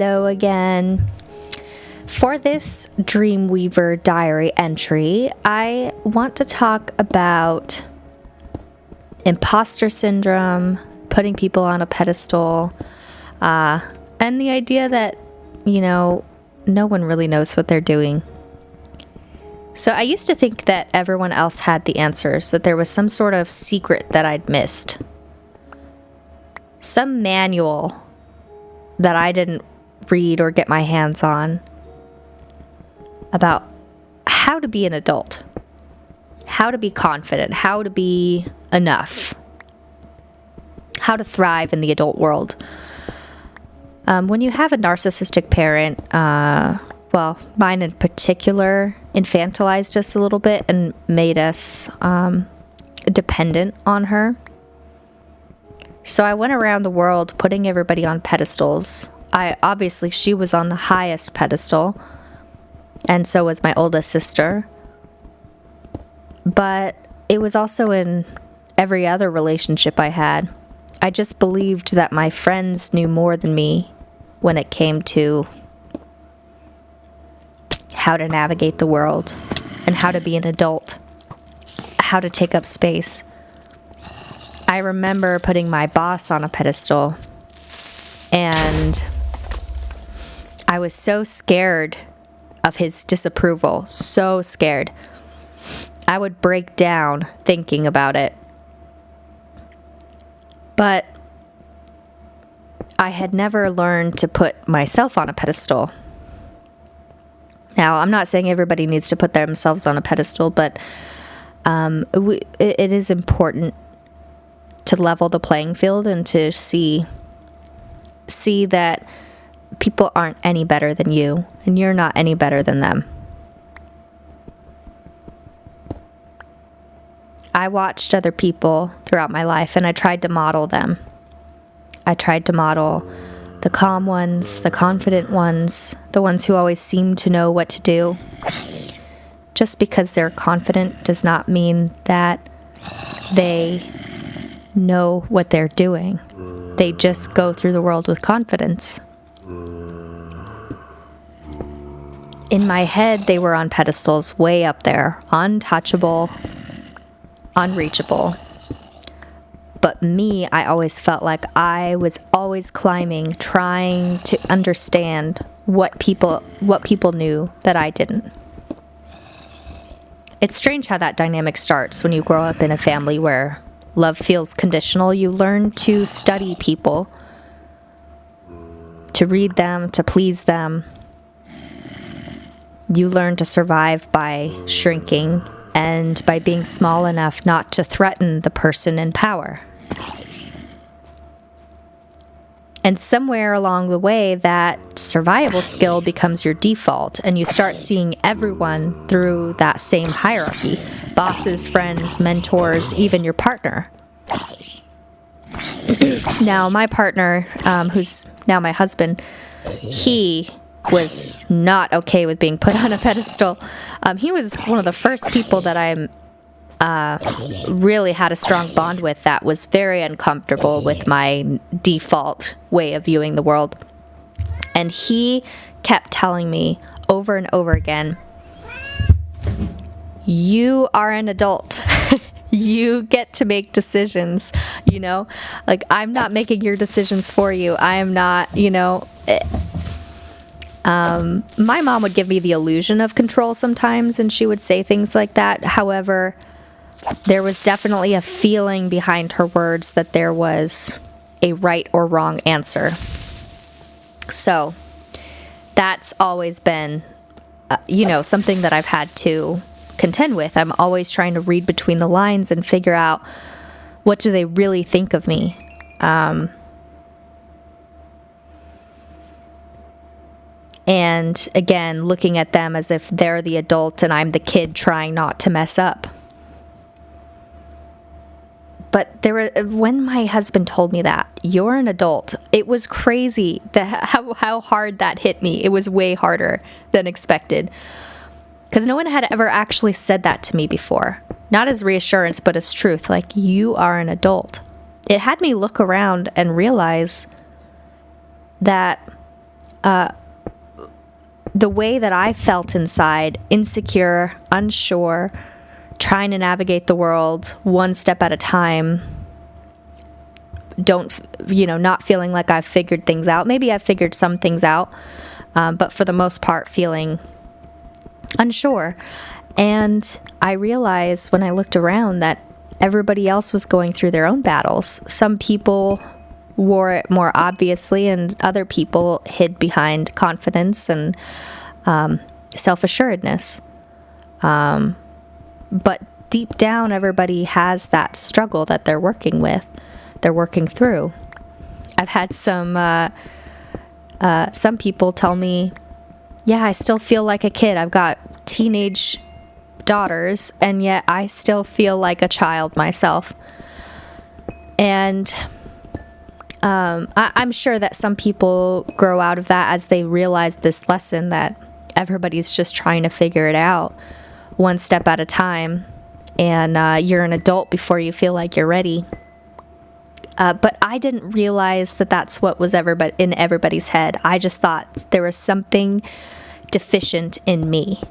Hello again. For this Dream Weaver Diary entry, I want to talk about imposter syndrome, putting people on a pedestal, and the idea that, no one really knows what they're doing. So I used to think that everyone else had the answers, that there was some sort of secret that I'd missed. Some manual that I didn't read or get my hands on about how to be an adult, how to be confident, how to be enough, how to thrive in the adult world. When you have a narcissistic parent, mine in particular, infantilized us a little bit and made us dependent on her. So I went around the world putting everybody on pedestals. She was on the highest pedestal, and so was my oldest sister. But it was also in every other relationship I had. I just believed that my friends knew more than me when it came to how to navigate the world and how to be an adult, how to take up space. I remember putting my boss on a pedestal, and I was so scared of his disapproval, so scared. I would break down thinking about it. But I had never learned to put myself on a pedestal. Now, I'm not saying everybody needs to put themselves on a pedestal, but it is important to level the playing field and to see that people aren't any better than you, and you're not any better than them. I watched other people throughout my life, and I tried to model them. I tried to model the calm ones, the confident ones, the ones who always seem to know what to do. Just because they're confident does not mean that they know what they're doing. They just go through the world with confidence. In my head, they were on pedestals way up there, untouchable, unreachable. But me, I always felt like I was always climbing, trying to understand what people knew that I didn't. It's strange how that dynamic starts when you grow up in a family where love feels conditional. You learn to study people, to read them, to please them. You learn to survive by shrinking and by being small enough not to threaten the person in power. And somewhere along the way, that survival skill becomes your default, and you start seeing everyone through that same hierarchy. Bosses, friends, mentors, even your partner. Now, my partner, who's now my husband, he was not okay with being put on a pedestal. He was one of the first people that I really had a strong bond with that was very uncomfortable with my default way of viewing the world. And he kept telling me over and over again, you are an adult. You get to make decisions, like I'm not making your decisions for you. I am not, my mom would give me the illusion of control sometimes, and she would say things like that. However, there was definitely a feeling behind her words that there was a right or wrong answer. So that's always been, something that I've had to contend with. I'm always trying to read between the lines and figure out what do they really think of me. And again, looking at them as if they're the adult and I'm the kid trying not to mess up. But when my husband told me that, you're an adult, it was crazy how hard that hit me. It was way harder than expected. Because no one had ever actually said that to me before. Not as reassurance, but as truth. Like, you are an adult. It had me look around and realize that the way that I felt inside, insecure, unsure, trying to navigate the world one step at a time, not feeling like I've figured things out. Maybe I've figured some things out, but for the most part, feeling unsure. And I realized when I looked around that everybody else was going through their own battles. Some people wore it more obviously, and other people hid behind confidence and self-assuredness. But deep down, everybody has that struggle that they're working with, they're working through. I've had some people tell me, yeah, I still feel like a kid. I've got teenage daughters, and yet I still feel like a child myself. And I'm sure that some people grow out of that as they realize this lesson that everybody's just trying to figure it out one step at a time, and you're an adult before you feel like you're ready. But I didn't realize that that's what was in everybody's head. I just thought there was something deficient in me.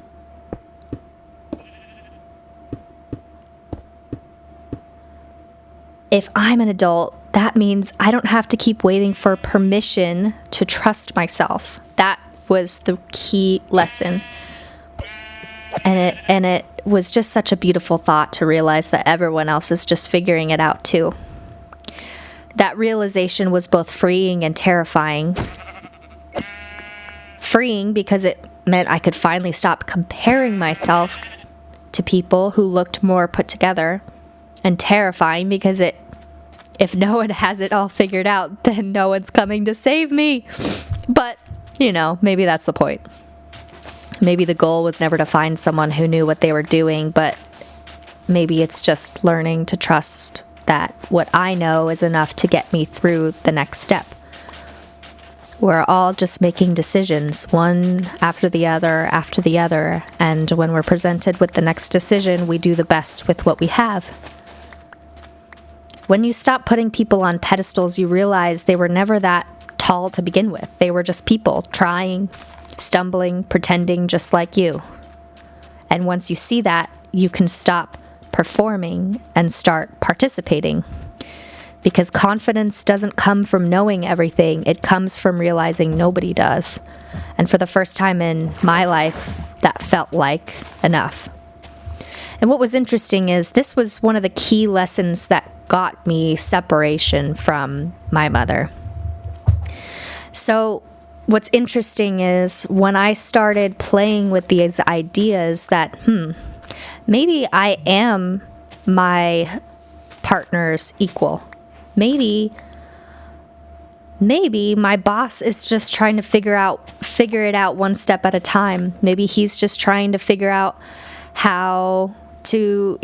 If I'm an adult, that means I don't have to keep waiting for permission to trust myself. Was the key lesson. And it was just such a beautiful thought to realize that everyone else is just figuring it out too. That realization was both freeing and terrifying. Freeing because it meant I could finally stop comparing myself to people who looked more put together. And terrifying because if no one has it all figured out, then no one's coming to save me. But maybe that's the point. Maybe the goal was never to find someone who knew what they were doing, but maybe it's just learning to trust that what I know is enough to get me through the next step. We're all just making decisions, one after the other, and when we're presented with the next decision, we do the best with what we have. When you stop putting people on pedestals, you realize they were never that tall to begin with. They were just people trying, stumbling, pretending just like you. And once you see that, you can stop performing and start participating. Because confidence doesn't come from knowing everything, it comes from realizing nobody does. And for the first time in my life, that felt like enough. And what was interesting is this was one of the key lessons that got me separation from my mother. So what's interesting is when I started playing with these ideas that, maybe I am my partner's equal. Maybe my boss is just trying to figure it out one step at a time. Maybe he's just trying to figure out how to,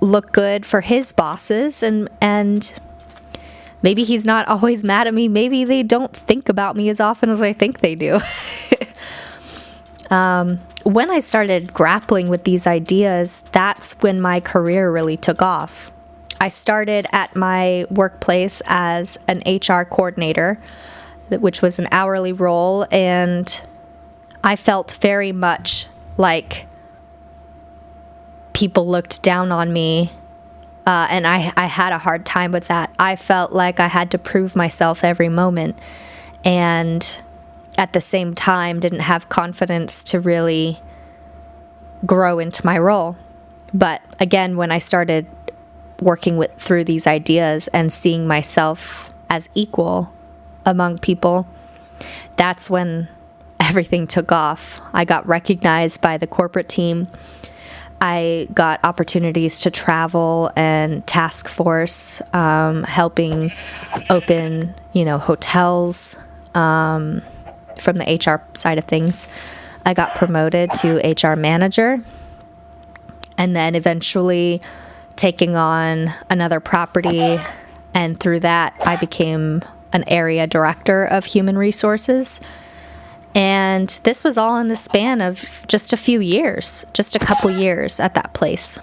look good for his bosses, and maybe he's not always mad at me. Maybe they don't think about me as often as I think they do. When I started grappling with these ideas, that's when my career really took off. I started at my workplace as an HR coordinator, which was an hourly role, and I felt very much like people looked down on me, and I had a hard time with that. I felt like I had to prove myself every moment, and at the same time didn't have confidence to really grow into my role. But again, when I started working through these ideas and seeing myself as equal among people, that's when everything took off. I got recognized by the corporate team. I got opportunities to travel and task force, helping open, hotels from the HR side of things. I got promoted to HR manager, and then eventually taking on another property, and through that I became an area director of human resources. And this was all in the span of just a few years, just a couple years at that place.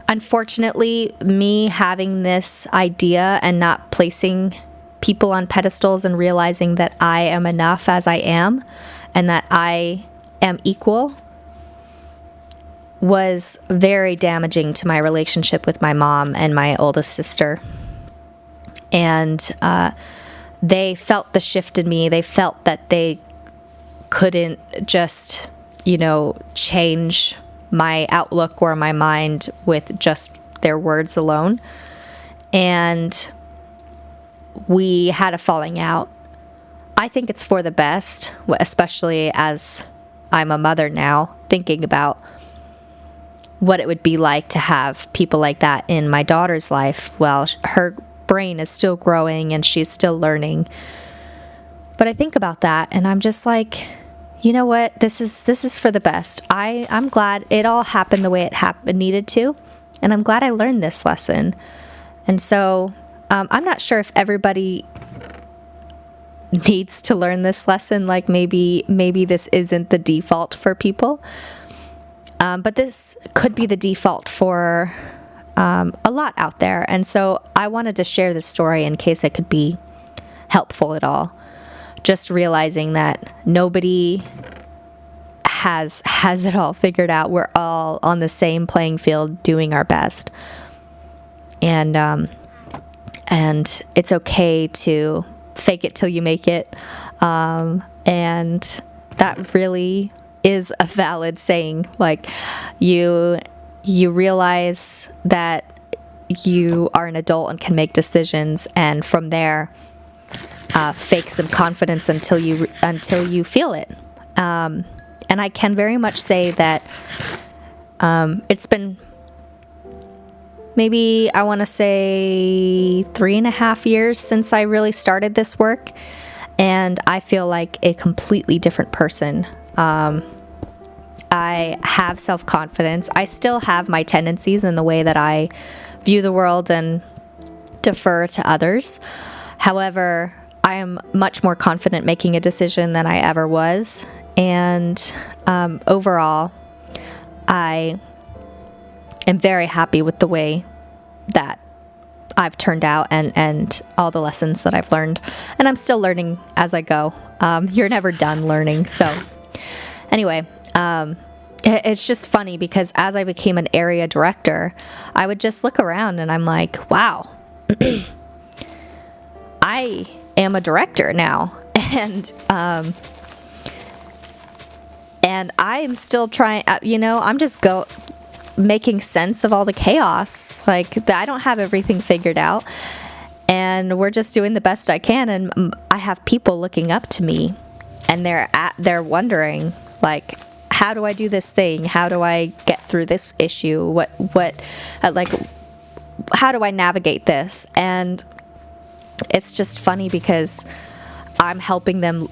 Unfortunately, me having this idea and not placing people on pedestals and realizing that I am enough as I am and that I am equal was very damaging to my relationship with my mom and my oldest sister. And they felt the shift in me. They felt that they couldn't just, change my outlook or my mind with just their words alone. And we had a falling out. I think it's for the best, especially as I'm a mother now, thinking about what it would be like to have people like that in my daughter's life. Well, her brain is still growing and she's still learning. But I think about that and I'm just like, you know what? This is for the best. I'm glad it all happened the way it needed to, and I'm glad I learned this lesson. And so I'm not sure if everybody needs to learn this lesson. Like maybe this isn't the default for people, but this could be the default for a lot out there. And so I wanted to share this story in case it could be helpful at all. Just realizing that nobody has it all figured out. We're all on the same playing field doing our best. And it's okay to fake it till you make it. And that really is a valid saying. Like you realize that you are an adult and can make decisions, and from there, fake some confidence until you feel it. And I can very much say that it's been maybe, I want to say 3.5 years since I really started this work, and I feel like a completely different person. I have self-confidence. I still have my tendencies in the way that I view the world and defer to others. However, I am much more confident making a decision than I ever was. And overall, I am very happy with the way that I've turned out and all the lessons that I've learned. And I'm still learning as I go. You're never done learning. So anyway, it's just funny because as I became an area director, I would just look around and I'm like, wow, I am a director now. And I'm still trying, I'm just making sense of all the chaos. Like, I don't have everything figured out, and we're just doing the best I can. And I have people looking up to me, and they're wondering, like, how do I do this thing? How do I get through this issue? How do I navigate this? And it's just funny because I'm helping them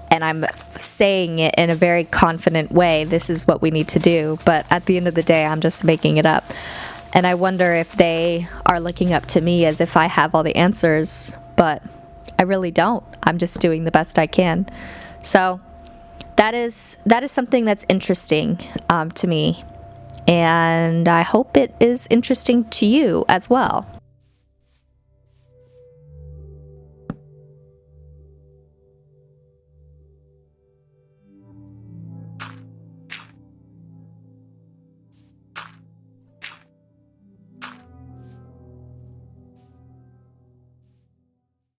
and I'm saying it in a very confident way. This is what we need to do. But at the end of the day, I'm just making it up. And I wonder if they are looking up to me as if I have all the answers, but I really don't. I'm just doing the best I can. So that is something that's interesting to me. And I hope it is interesting to you as well.